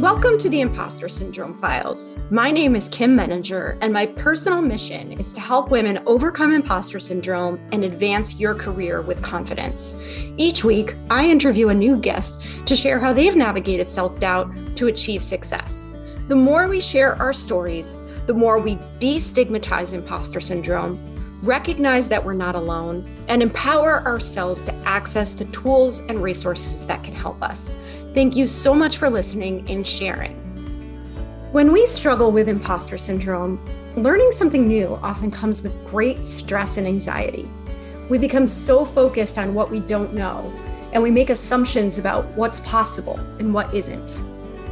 Welcome to the Impostor Syndrome Files. My name is Kim Menninger, and my personal mission is to help women overcome imposter syndrome and advance your career with confidence. Each week, I interview a new guest to share how they've navigated self-doubt to achieve success. The more we share our stories, the more we destigmatize imposter syndrome, recognize that we're not alone, and empower ourselves to access the tools and resources that can help us. Thank you so much for listening and sharing. When we struggle with imposter syndrome, learning something new often comes with great stress and anxiety. We become so focused on what we don't know, and we make assumptions about what's possible and what isn't.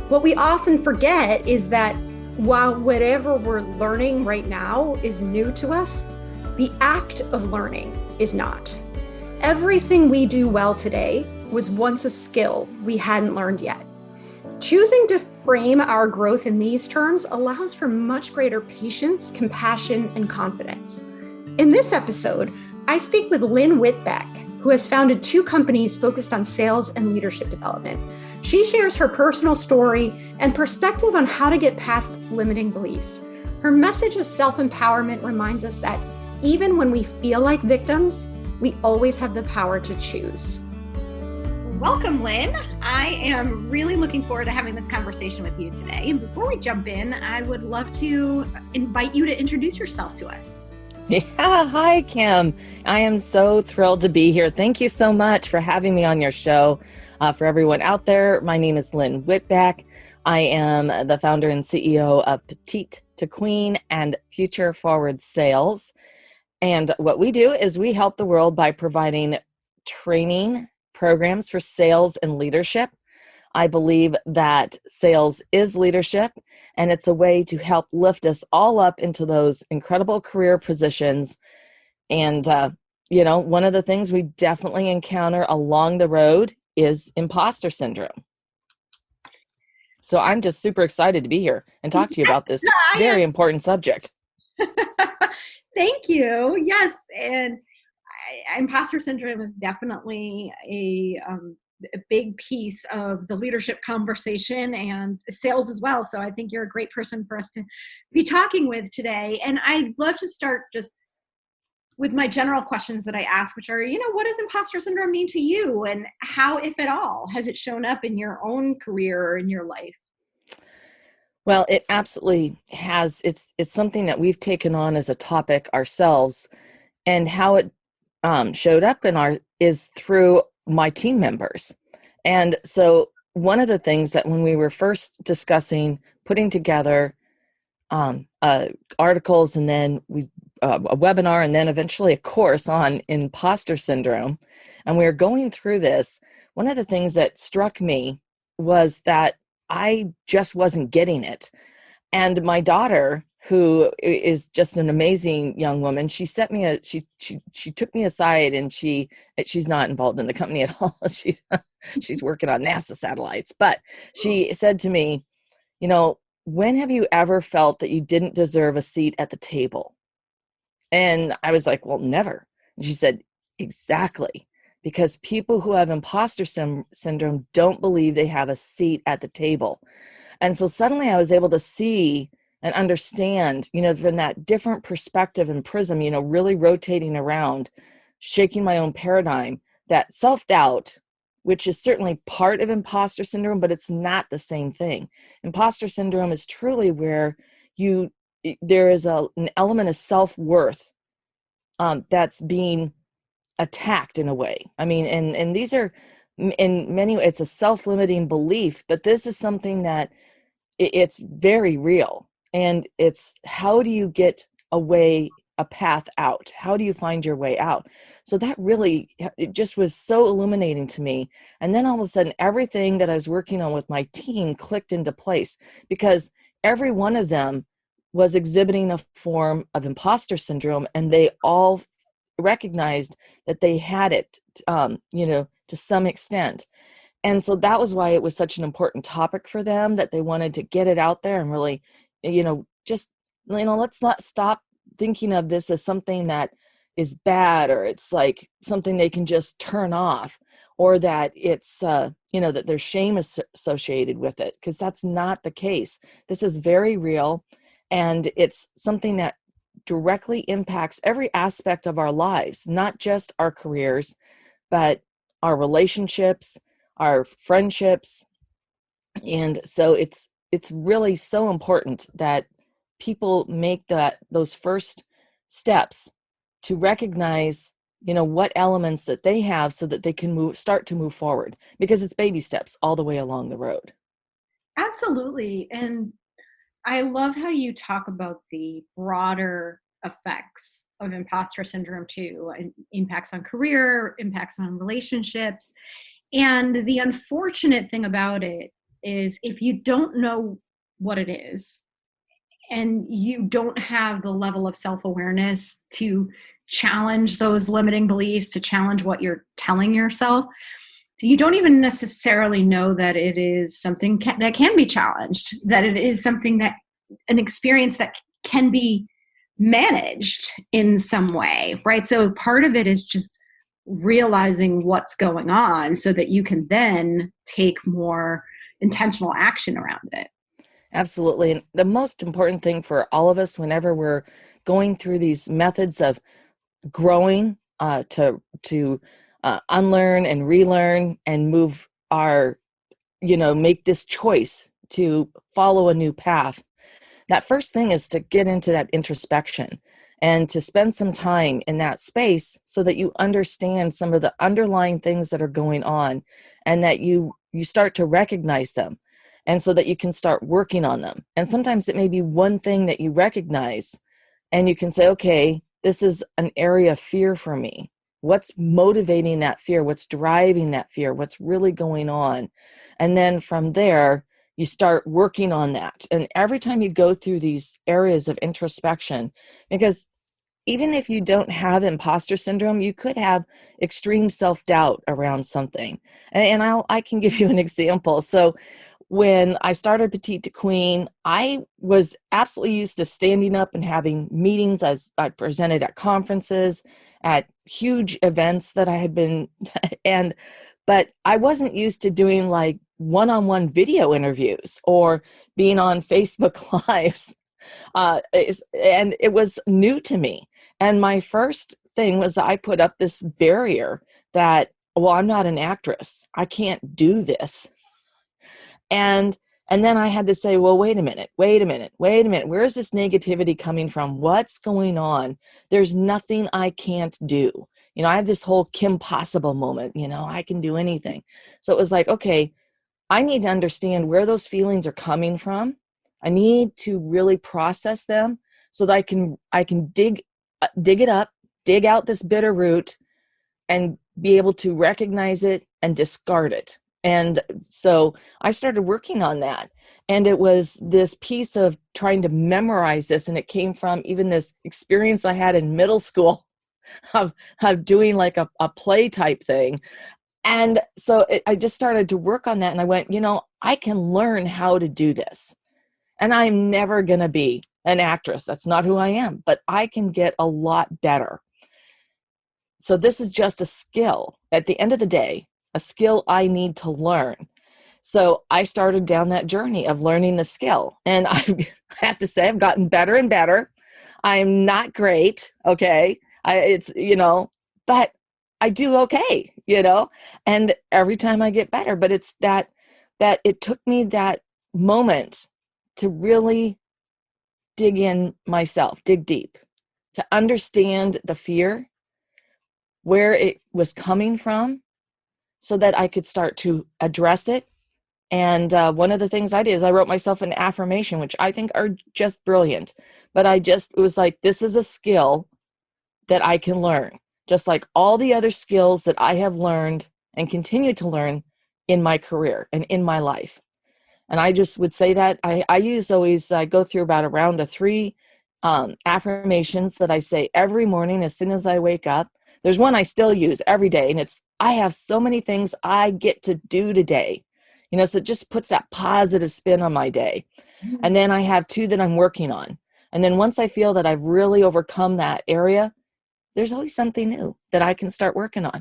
What we often forget is that while whatever we're learning right now is new to us, the act of learning is not. Everything we do well today was once a skill we hadn't learned yet. Choosing to frame our growth in these terms allows for much greater patience, compassion, and confidence. In this episode, I speak with Lynn Whitbeck, who has founded 2 companies focused on sales and leadership development. She shares her personal story and perspective on how to get past limiting beliefs. Her message of self-empowerment reminds us that even when we feel like victims, we always have the power to choose. Welcome, Lynn. I am really looking forward to having this conversation with you today. And before we jump in, I would love to invite you to introduce yourself to us. Yeah, hi, Kim. I am so thrilled to be here. Thank you so much for having me on your show. For everyone out there, my name is Lynn Whitbeck. I am the founder and CEO of Petite to Queen and Future Forward Sales. And what we do is we help the world by providing training programs for sales and leadership. I believe that sales is leadership, and it's a way to help lift us all up into those incredible career positions. And, one of the things we definitely encounter along the road is imposter syndrome. So I'm just super excited to be here and talk to you about this very important subject. Thank you. Yes. And imposter syndrome is definitely a big piece of the leadership conversation and sales as well. So I think you're a great person for us to be talking with today. And I'd love to start just with my general questions that I ask, which are, what does imposter syndrome mean to you? And how, if at all, has it shown up in your own career or in your life? Well, it absolutely has. It's something that we've taken on as a topic ourselves, and how it showed up is through my team members. And so one of the things that when we were first discussing putting together articles, and then a webinar, and then eventually a course on imposter syndrome, and we were going through this, one of the things that struck me was that I just wasn't getting it. And my daughter, who is just an amazing young woman, she sent me she took me aside, and she's not involved in the company at all. She's working on NASA satellites. But she said to me, when have you ever felt that you didn't deserve a seat at the table? And I was like, well, never. And she said, exactly. Because people who have imposter syndrome don't believe they have a seat at the table. And so suddenly I was able to see and understand, from that different perspective and prism, really rotating around, shaking my own paradigm, that self-doubt, which is certainly part of imposter syndrome, but it's not the same thing. Imposter syndrome is truly where there is an element of self-worth that's being attacked in a way. I mean, and these are in many ways, it's a self-limiting belief, but this is something that it's very real. And it's, how do you get a path out? How do you find your way out? So that really, it just was so illuminating to me. And then all of a sudden, everything that I was working on with my team clicked into place, because every one of them was exhibiting a form of imposter syndrome, and they all recognized that they had it, to some extent. And so that was why it was such an important topic for them, that they wanted to get it out there and really, let's not stop thinking of this as something that is bad, or it's like something they can just turn off, or that it's, that there's shame associated with it, because that's not the case. This is very real, and it's something that directly impacts every aspect of our lives, not just our careers, but our relationships, our friendships. And so it's really so important that people make those first steps to recognize, what elements that they have, so that they can start to move forward, because it's baby steps all the way along the road. Absolutely. And I love how you talk about the broader effects of imposter syndrome too, and impacts on career, impacts on relationships. And the unfortunate thing about it is, if you don't know what it is and you don't have the level of self-awareness to challenge those limiting beliefs, to challenge what you're telling yourself, you don't even necessarily know that it is something that can be challenged, that it is something that, an experience that can be managed in some way, right? So part of it is just realizing what's going on so that you can then take more intentional action around it. Absolutely. And the most important thing for all of us, whenever we're going through these methods of growing, to unlearn and relearn and move our, make this choice to follow a new path, that first thing is to get into that introspection and to spend some time in that space, so that you understand some of the underlying things that are going on, and that you start to recognize them, and so that you can start working on them. And sometimes it may be one thing that you recognize, and you can say, okay, this is an area of fear for me. What's motivating that fear? What's driving that fear? What's really going on? And then from there, you start working on that. And every time you go through these areas of introspection, because even if you don't have imposter syndrome, you could have extreme self-doubt around something. And I can give you an example. So when I started Petite to Queen, I was absolutely used to standing up and having meetings, as I presented at conferences, at huge events that I had been, but I wasn't used to doing like one-on-one video interviews or being on Facebook Lives. And it was new to me. And my first thing was that I put up this barrier that, well, I'm not an actress. I can't do this. And then I had to say, well, wait a minute. Where is this negativity coming from? What's going on? There's nothing I can't do. I have this whole Kim Possible moment, I can do anything. So it was like, okay, I need to understand where those feelings are coming from. I need to really process them so that I can dig it up, dig out this bitter root, and be able to recognize it and discard it. And so I started working on that. And it was this piece of trying to memorize this. And it came from even this experience I had in middle school of doing like a play type thing. And so I just started to work on that. And I went, I can learn how to do this. And I'm never going to be an actress. That's not who I am. But I can get a lot better. So this is just a skill. At the end of the day, a skill I need to learn. So I started down that journey of learning the skill. And I have to say, I've gotten better and better. I'm not great, okay? But I do okay, and every time I get better. But it's that it took me that moment to really dig in myself, dig deep, to understand the fear, where it was coming from, so that I could start to address it. And one of the things I did is I wrote myself an affirmation, which I think are just brilliant. But it was like, this is a skill that I can learn, just like all the other skills that I have learned and continue to learn in my career and in my life. And I just would say that I go through about a round of 3 affirmations that I say every morning as soon as I wake up. There's one I still use every day, and it's, I have so many things I get to do today. So it just puts that positive spin on my day. Mm-hmm. And then I have 2 that I'm working on. And then once I feel that I've really overcome that area, there's always something new that I can start working on.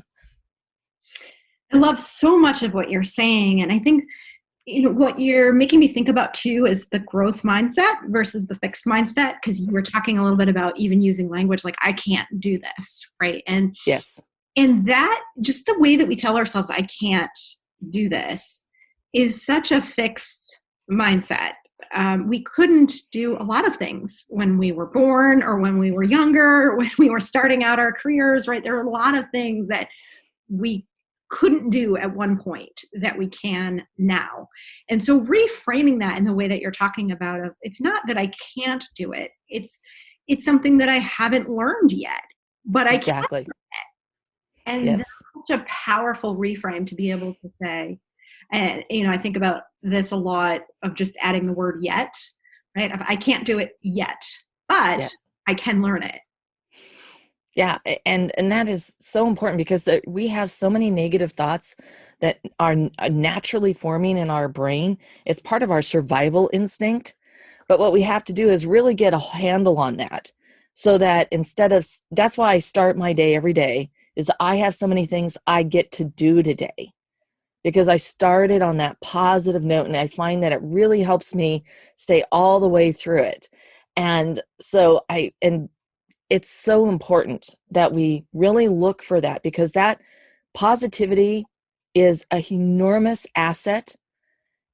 I love so much of what you're saying. And I think, what you're making me think about too is the growth mindset versus the fixed mindset, because you were talking a little bit about even using language like, I can't do this, right? Yes. And that, just the way that we tell ourselves, I can't do this, is such a fixed mindset. We couldn't do a lot of things when we were born or when we were younger, when we were starting out our careers, right? There are a lot of things that we couldn't do at one point that we can now. And so reframing that in the way that you're talking about, it's not that I can't do it. It's something that I haven't learned yet, but I can. Exactly. And Yes. that's such a powerful reframe to be able to say. And, I think about this a lot of just adding the word yet, right? I can't do it yet, but Yeah. I can learn it. Yeah, and that is so important because we have so many negative thoughts that are naturally forming in our brain. It's part of our survival instinct. But what we have to do is really get a handle on that, so that that's why I start my day every day, is that I have so many things I get to do today, because I started on that positive note, and I find that it really helps me stay all the way through it. And so it's so important that we really look for that, because that positivity is a enormous asset,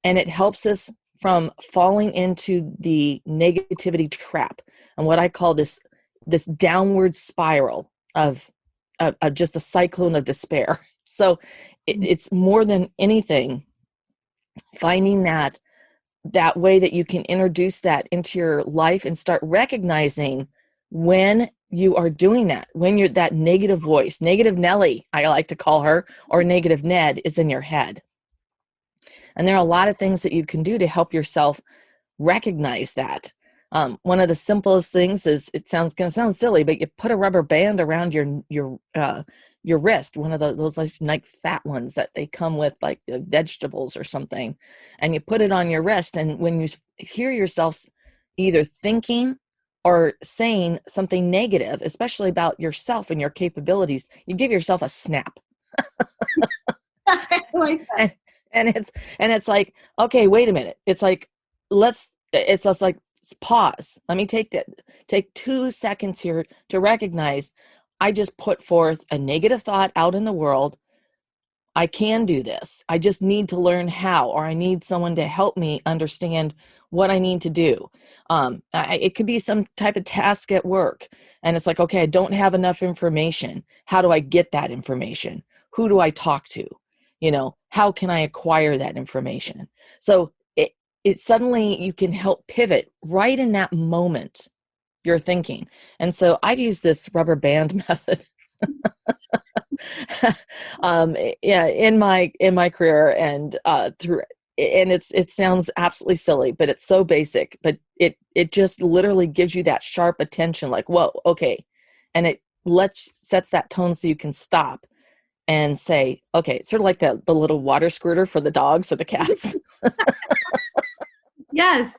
and it helps us from falling into the negativity trap and what I call this downward spiral of just a cyclone of despair. So it's more than anything finding that way that you can introduce that into your life and start recognizing when you are doing that, when you're that negative voice, negative Nelly, I like to call her, or negative Ned, is in your head. And there are a lot of things that you can do to help yourself recognize that. One of the simplest things is, going to sound silly, but you put a rubber band around your wrist, one of those nice fat ones that they come with, like vegetables or something, and you put it on your wrist. And when you hear yourself either thinking or saying something negative, especially about yourself and your capabilities, you give yourself a snap. I like that. And it's like, okay, wait a minute. It's like, it's just like, pause. Let me take 2 seconds here to recognize I just put forth a negative thought out in the world. I can do this. I just need to learn how, or I need someone to help me understand what I need to do. It could be some type of task at work, and it's like, okay, I don't have enough information. How do I get that information? Who do I talk to? How can I acquire that information? So it suddenly you can help pivot right in that moment you're thinking. And so I've used this rubber band method yeah, in my career, and through, and it sounds absolutely silly, but it's so basic, but it just literally gives you that sharp attention, like, whoa, okay. And it sets that tone so you can stop and say, okay, it's sort of like the little water squirter for the dogs or the cats. Yes,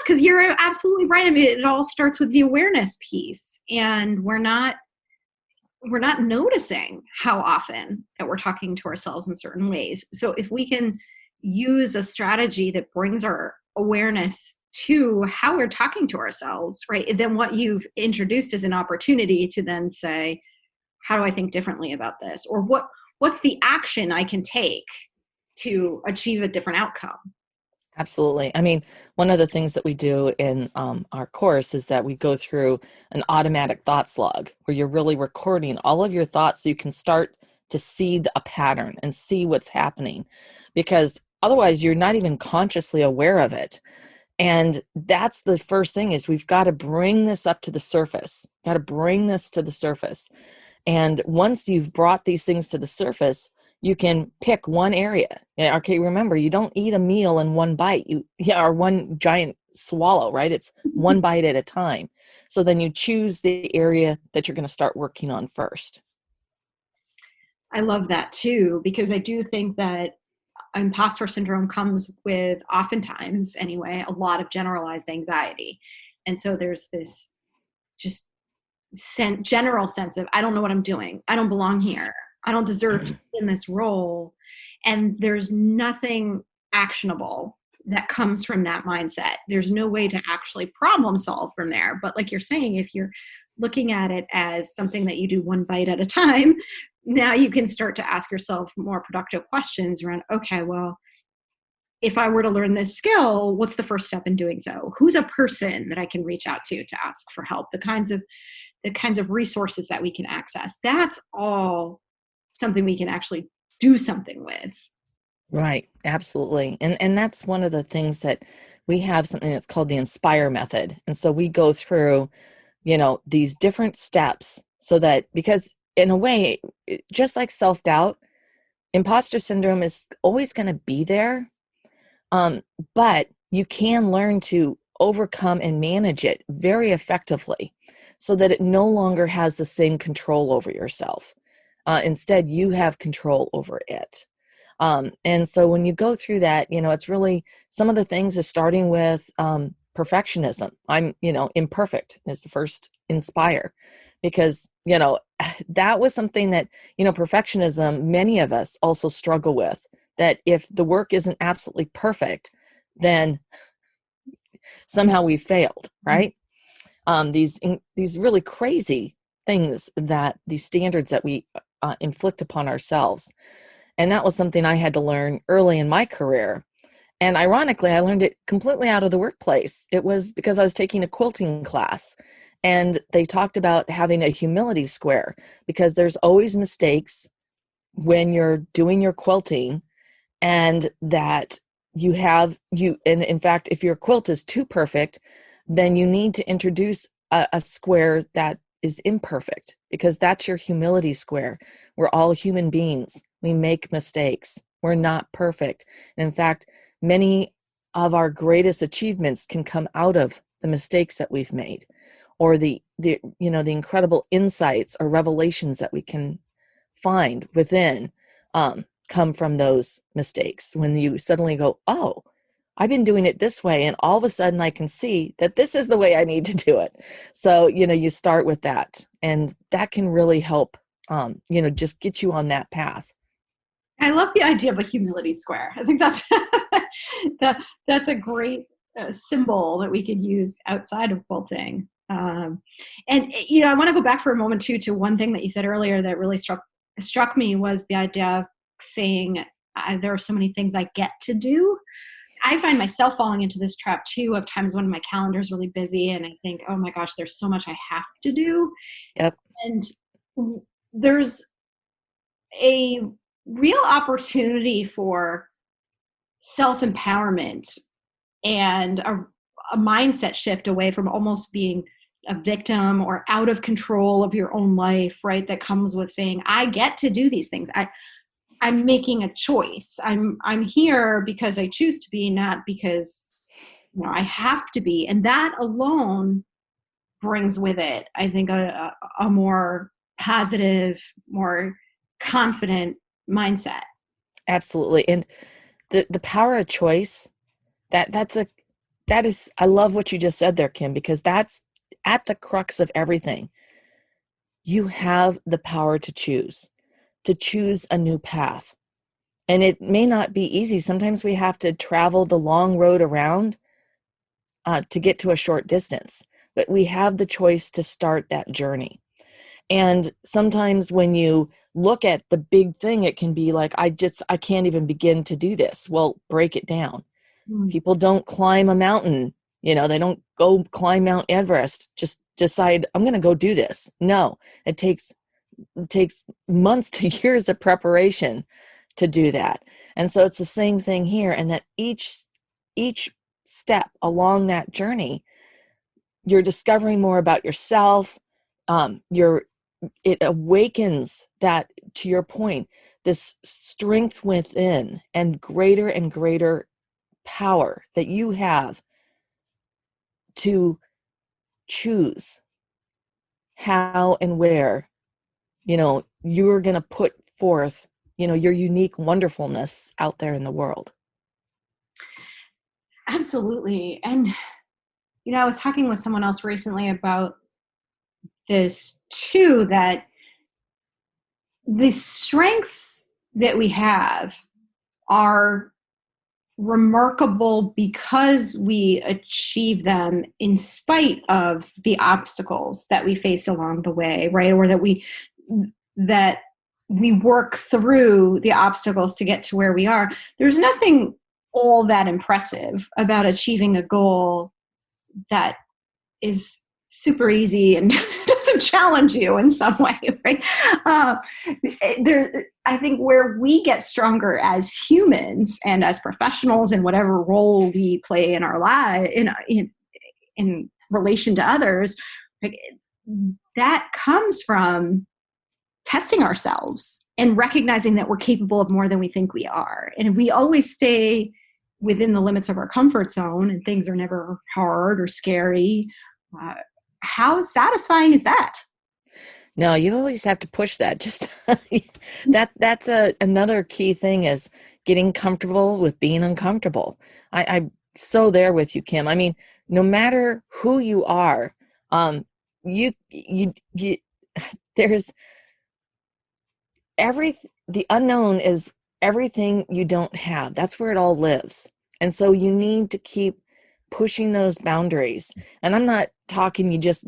because you're absolutely right. I mean, it all starts with the awareness piece, and we're not noticing how often that we're talking to ourselves in certain ways. So if we can use a strategy that brings our awareness to how we're talking to ourselves, right, then what you've introduced is an opportunity to then say, how do I think differently about this? Or what's the action I can take to achieve a different outcome? Absolutely. I mean, one of the things that we do in our course is that we go through an automatic thoughts log, where you're really recording all of your thoughts so you can start to see a pattern and see what's happening, because otherwise you're not even consciously aware of it. And that's the first thing, is we've got to bring this up to the surface, And once you've brought these things to the surface, you can pick one area. Okay, remember, you don't eat a meal in one bite, or one giant swallow, right? It's one bite at a time. So then you choose the area that you're going to start working on first. I love that too, because I do think that imposter syndrome comes with, oftentimes anyway, a lot of generalized anxiety. And so there's this just general sense of, I don't know what I'm doing. I don't belong here. I don't deserve to be in this role. And there's nothing actionable that comes from that mindset. There's no way to actually problem solve from there. But like you're saying, if you're looking at it as something that you do one bite at a time, now you can start to ask yourself more productive questions around, okay, well, if I were to learn this skill, what's the first step in doing so? Who's a person that I can reach out to ask for help? The kinds of resources that we can access. That's all something we can actually do something with. Right, absolutely. And that's one of the things that we have something that's called the Inspire method. And so we go through, these different steps so that, because in a way, just like self-doubt, imposter syndrome is always going to be there. But you can learn to overcome and manage it very effectively so that it no longer has the same control over yourself. Instead, you have control over it. And so when you go through that, it's really, some of the things is starting with perfectionism. I'm, imperfect is the first Inspire, because, that was something that, perfectionism, many of us also struggle with, that if the work isn't absolutely perfect, then somehow we failed, right? These really crazy things, that these standards that we inflict upon ourselves. And that was something I had to learn early in my career. And ironically, I learned it completely out of the workplace. It was because I was taking a quilting class, and they talked about having a humility square, because there's always mistakes when you're doing your quilting, and that and in fact, if your quilt is too perfect, then you need to introduce a square that is imperfect, because that's your humility square. We're all human beings. We make mistakes. We're not perfect. And in fact, many of our greatest achievements can come out of the mistakes that we've made, or the incredible insights or revelations that we can find within, come from those mistakes. When you suddenly go, oh, I've been doing it this way, and all of a sudden I can see that this is the way I need to do it. So, you start with that, and that can really help, just get you on that path. I love the idea of a humility square. I think that's that's a great symbol that we could use outside of quilting. And I want to go back for a moment too to one thing that you said earlier that really struck me, was the idea of saying, there are so many things I get to do. I find myself falling into this trap too, of times when my calendar is really busy and I think, oh my gosh, there's so much I have to do. Yep. And there's a real opportunity for self-empowerment and a mindset shift away from almost being a victim or out of control of your own life, right? That comes with saying, I get to do these things. I'm making a choice. I'm here because I choose to be, not because I have to be. And that alone brings with it, I think, a more positive, more confident mindset. Absolutely. And the power of choice, that is, I love what you just said there, Kim, because that's at the crux of everything. You have the power to choose a new path. And it may not be easy. Sometimes we have to travel the long road around to get to a short distance, but we have the choice to start that journey. And sometimes when you look at the big thing, it can be like, I can't even begin to do this. Well, break it down. People don't climb a mountain. They don't go climb Mount Everest. Just decide, I'm going to go do this. No, it takes months to years of preparation to do that. And so it's the same thing here. And that each step along that journey, you're discovering more about yourself. It awakens that, to your point, this strength within and greater power that you have to choose how and where, you're going to put forth, your unique wonderfulness out there in the world. Absolutely. And, I was talking with someone else recently about this too, that the strengths that we have are remarkable because we achieve them in spite of the obstacles that we face along the way, right? Or that we work through the obstacles to get to where we are. There's nothing all that impressive about achieving a goal that is super easy and doesn't challenge you in some way, right? I think where we get stronger as humans and as professionals in whatever role we play in our life, in relation to others, like, that comes from testing ourselves and recognizing that we're capable of more than we think we are. And if we always stay within the limits of our comfort zone and things are never hard or scary, how satisfying is that? No, you always have to push that. Just that's another key thing is getting comfortable with being uncomfortable. I'm so there with you, Kim. I mean, no matter who you are, you there's the unknown is everything you don't have. That's where it all lives. And so you need to keep pushing those boundaries. And I'm not talking you just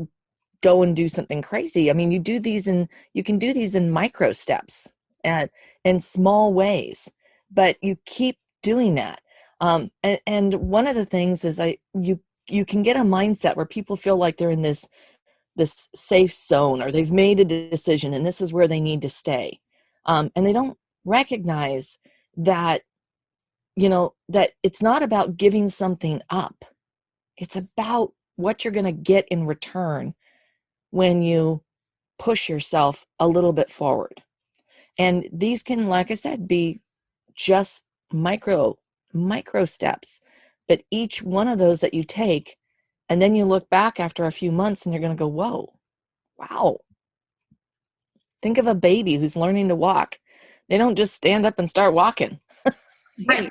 go and do something crazy. I mean, you can do these in micro steps and in small ways, but you keep doing that. And one of the things is you can get a mindset where people feel like they're in this safe zone, or they've made a decision and this is where they need to stay. And they don't recognize that, that it's not about giving something up. It's about what you're going to get in return when you push yourself a little bit forward. And these can, like I said, be just micro steps, but each one of those that you take, and then you look back after a few months and you're going to go, whoa, wow. Think of a baby who's learning to walk. They don't just stand up and start walking. Right.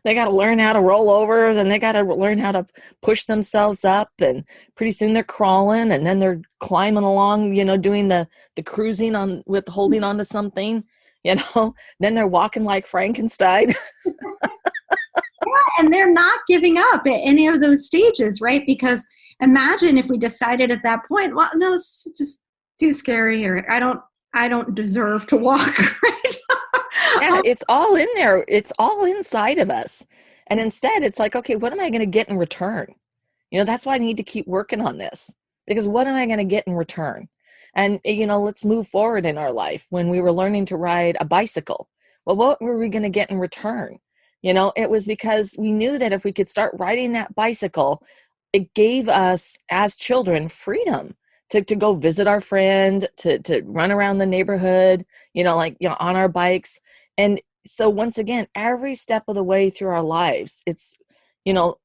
They got to learn how to roll over, then they got to learn how to push themselves up, and pretty soon they're crawling, and then they're climbing along, doing the cruising on with holding onto something, then they're walking like Frankenstein. And they're not giving up at any of those stages, right? Because imagine if we decided at that point, well, no, it's just too scary, or I don't deserve to walk, right? Yeah, it's all in there. It's all inside of us. And instead, it's like, okay, what am I going to get in return? That's why I need to keep working on this, because what am I going to get in return? And, let's move forward in our life. When we were learning to ride a bicycle, well, what were we going to get in return? It was because we knew that if we could start riding that bicycle, it gave us as children freedom to go visit our friend, to run around the neighborhood, on our bikes. And so once again, every step of the way through our lives, it's,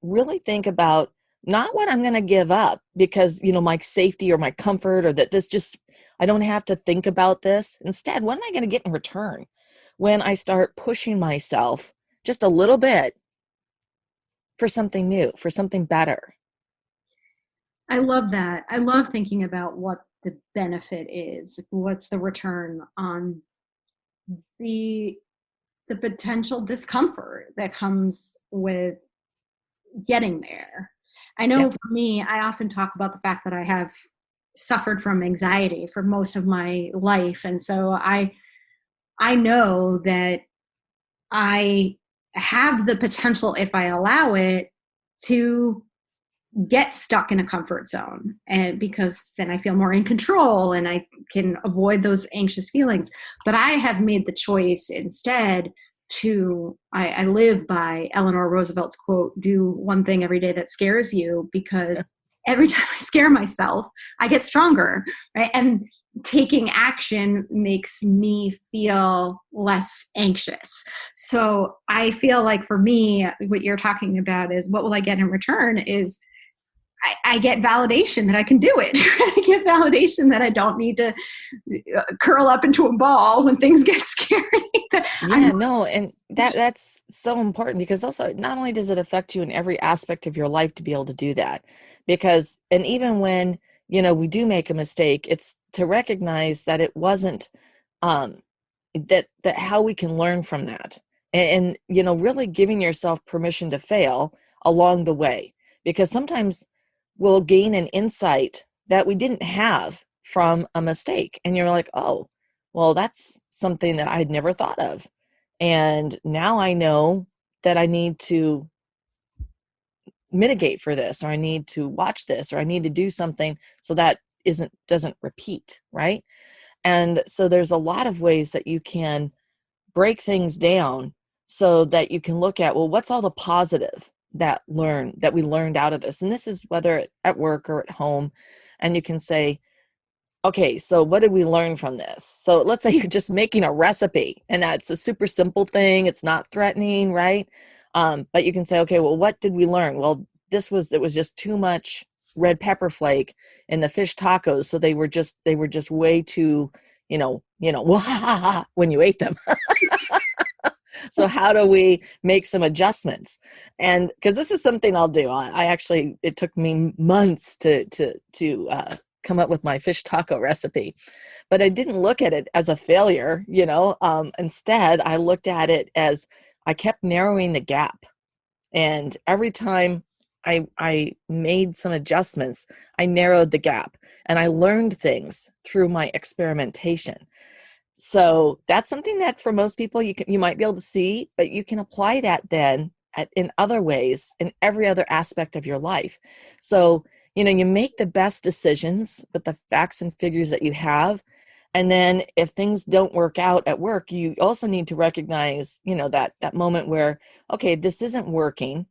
really think about not what I'm going to give up because, my safety or my comfort, or that I don't have to think about this. Instead, what am I going to get in return when I start pushing myself just a little bit for something new, for something better? I love that. I love thinking about what the benefit is. What's the return on the potential discomfort that comes with getting there. I know for me, I often talk about the fact that I have suffered from anxiety for most of my life. And so I know that I have the potential, if I allow it, to get stuck in a comfort zone, and because then I feel more in control and I can avoid those anxious feelings. But I have made the choice instead I live by Eleanor Roosevelt's quote, do one thing every day that scares you, because every time I scare myself, I get stronger, right? And taking action makes me feel less anxious. So I feel like for me, what you're talking about is what will I get in return is I get validation that I can do it. I get validation that I don't need to curl up into a ball when things get scary. And that's so important, because also not only does it affect you in every aspect of your life to be able to do that, and even when we do make a mistake, it's to recognize that it wasn't, that how we can learn from that, and really giving yourself permission to fail along the way, because sometimes we'll gain an insight that we didn't have from a mistake, and you're like, oh, well, that's something that I'd never thought of, and now I know that I need to mitigate for this, or I need to watch this, or I need to do something so that doesn't repeat, right? And so there's a lot of ways that you can break things down so that you can look at, well, what's all the positive that we learned out of this? And this is whether at work or at home. And you can say, okay, so what did we learn from this? So let's say you're just making a recipe, and that's a super simple thing. It's not threatening, right? But you can say, okay, well, what did we learn? Well, it was just too much red pepper flake in the fish tacos. So they were just way too, when you ate them. So how do we make some adjustments? And because this is something I'll do, I actually, it took me months to come up with my fish taco recipe, but I didn't look at it as a failure, instead I looked at it as I kept narrowing the gap. And every time I made some adjustments, I narrowed the gap, and I learned things through my experimentation. So that's something that for most people you might be able to see, but you can apply that then in other ways in every other aspect of your life. So, you make the best decisions with the facts and figures that you have. And then if things don't work out at work, you also need to recognize, that moment where, okay, this isn't working.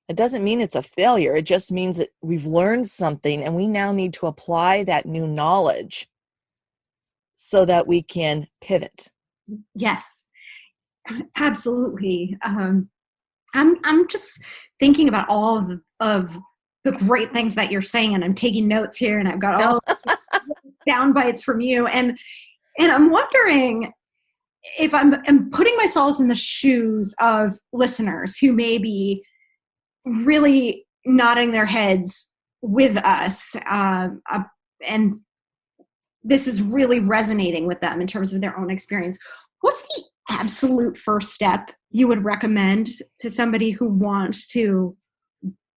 It doesn't mean it's a failure. It just means that we've learned something, and we now need to apply that new knowledge so that we can pivot. Yes, absolutely. I'm just thinking about all of the great things that you're saying, and I'm taking notes here, and I've got all sound bites from you, and I'm wondering if I'm putting myself in the shoes of listeners who may be really nodding their heads with us, and this is really resonating with them in terms of their own experience. What's the absolute first step you would recommend to somebody who wants to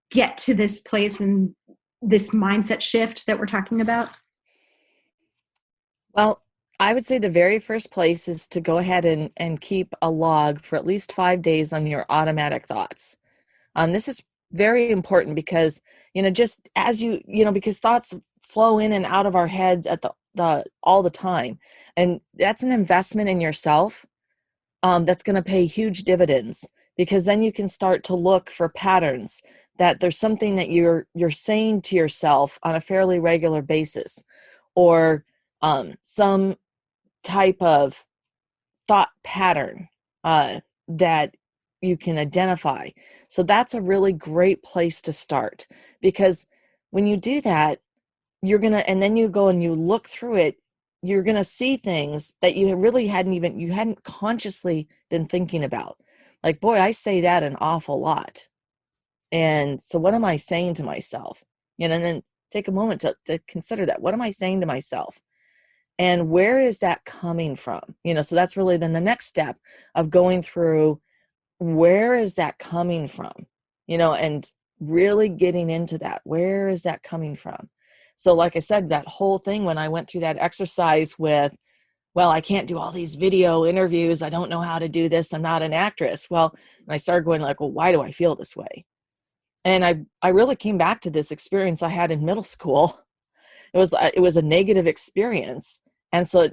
get to this place and this mindset shift that we're talking about? Well, I would say the very first place is to go ahead and keep a log for at least 5 days on your automatic thoughts. This is very important because, just as because thoughts flow in and out of our heads at the all the time. And that's an investment in yourself that's going to pay huge dividends, because then you can start to look for patterns, that there's something that you're saying to yourself on a fairly regular basis, or some type of thought pattern that you can identify. So that's a really great place to start, because when you do that, and then you go and you look through it, you're going to see things that you really hadn't consciously been thinking about. Like, boy, I say that an awful lot. And so what am I saying to myself? And then take a moment to consider that. What am I saying to myself? And where is that coming from? So that's really then the next step of going through, where is that coming from? And really getting into that. Where is that coming from? So like I said, that whole thing, when I went through that exercise with, well, I can't do all these video interviews. I don't know how to do this. I'm not an actress. Well, and I started going like, well, why do I feel this way? And I really came back to this experience I had in middle school. It was a negative experience. And so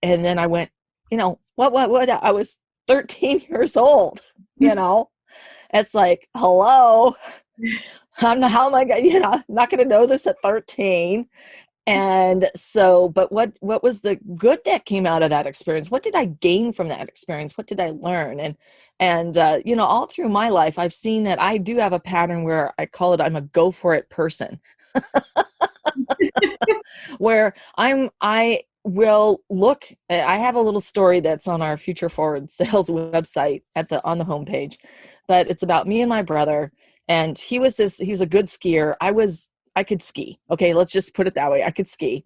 and then I went, what, I was 13 years old, it's like, hello, how am I going, I'm not going to know this at 13. And so, but what was the good that came out of that experience? What did I gain from that experience? What did I learn? And all through my life, I've seen that I do have a pattern where I call it, I'm a go for it person. Where I will look, I have a little story that's on our Future Forward Sales website on the homepage, but it's about me and my brother. And he was a good skier. I was I could ski. Okay, let's just put it that way. I could ski.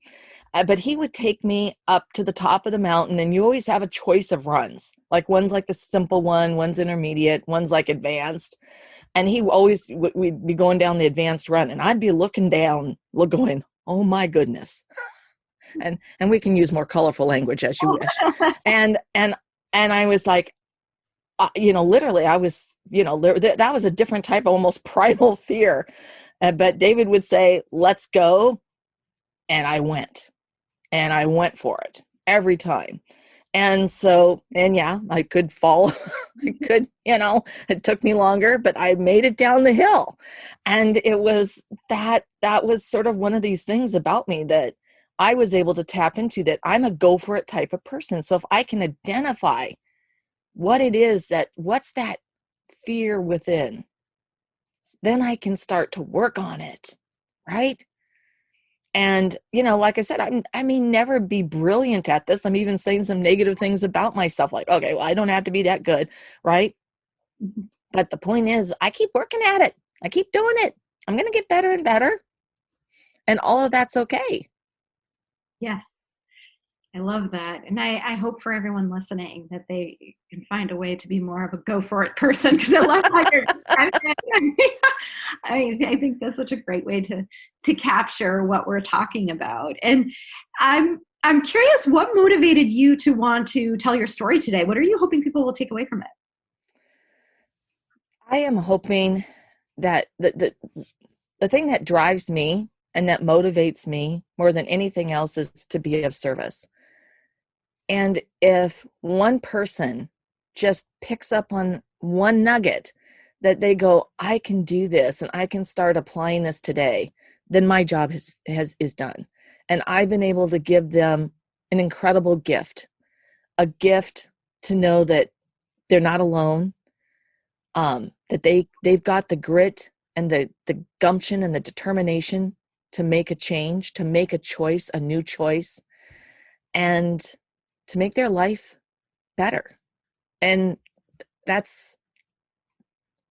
But he would take me up to the top of the mountain, and you always have a choice of runs. Like one's like the simple one, one's intermediate, one's like advanced. And he always, we'd be going down the advanced run, and I'd be looking down, going, oh my goodness. And we can use more colorful language as you wish. And I was like, literally I was, that was a different type of almost primal fear. But David would say, let's go. And I went for it every time. And so, I could fall. I could, it took me longer, but I made it down the hill. And it was that was sort of one of these things about me that I was able to tap into, that I'm a go for it type of person. So if I can identify what it is what's that fear within, then I can start to work on it. Right. And, like I said, I may never be brilliant at this. I'm even saying some negative things about myself, like, okay, well, I don't have to be that good, right? But the point is, I keep working at it. I keep doing it. I'm going to get better and better. And all of that's okay. Yes. I love that. And I hope for everyone listening that they can find a way to be more of a go for it person, because I love how you're describing it. I think that's such a great way to capture what we're talking about. And I'm curious, what motivated you to want to tell your story today? What are you hoping people will take away from it? I am hoping that the thing that drives me and that motivates me more than anything else is to be of service. And if one person just picks up on one nugget that they go, I can do this and I can start applying this today, then my job is done. And I've been able to give them an incredible gift, a gift to know that they're not alone, that they've got the grit and the gumption and the determination to make a change, to make a choice, a new choice, and to make their life better. And that's,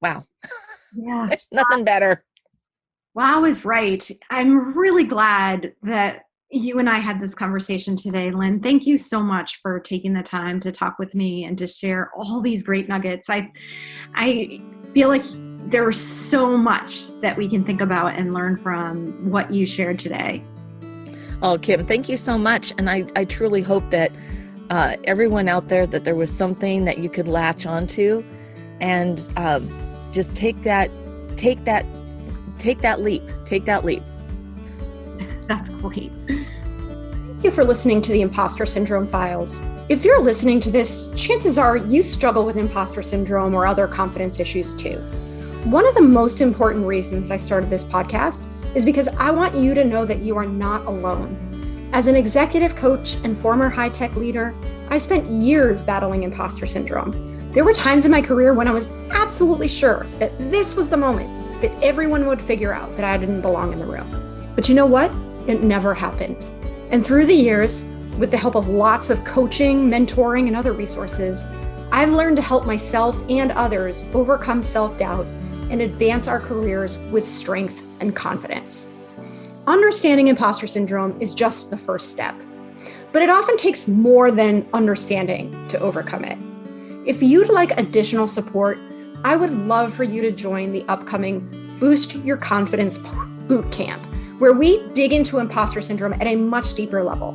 wow. Yeah. There's nothing better. Wow is right. I'm really glad that you and I had this conversation today, Lynn. Thank you so much for taking the time to talk with me and to share all these great nuggets. I feel like there was so much that we can think about and learn from what you shared today. Oh, Kim, thank you so much. And I truly hope that everyone out there, that there was something that you could latch onto, and just take that leap. That's great. Thank you for listening to the Impostor Syndrome Files. If you're listening to this, chances are you struggle with imposter syndrome or other confidence issues too. One of the most important reasons I started this podcast is because I want you to know that you are not alone. As an executive coach and former high-tech leader, I spent years battling imposter syndrome. There were times in my career when I was absolutely sure that this was the moment that everyone would figure out that I didn't belong in the room. But you know what? It never happened. And through the years, with the help of lots of coaching, mentoring, and other resources, I've learned to help myself and others overcome self-doubt and advance our careers with strength and confidence. Understanding imposter syndrome is just the first step, but it often takes more than understanding to overcome it. If you'd like additional support, I would love for you to join the upcoming Boost Your Confidence Boot Camp, where we dig into imposter syndrome at a much deeper level.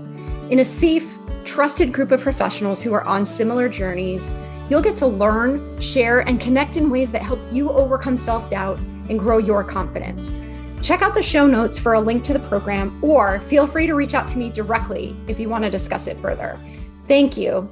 In a safe, trusted group of professionals who are on similar journeys, you'll get to learn, share, and connect in ways that help you overcome self-doubt and grow your confidence. Check out the show notes for a link to the program, or feel free to reach out to me directly if you want to discuss it further. Thank you.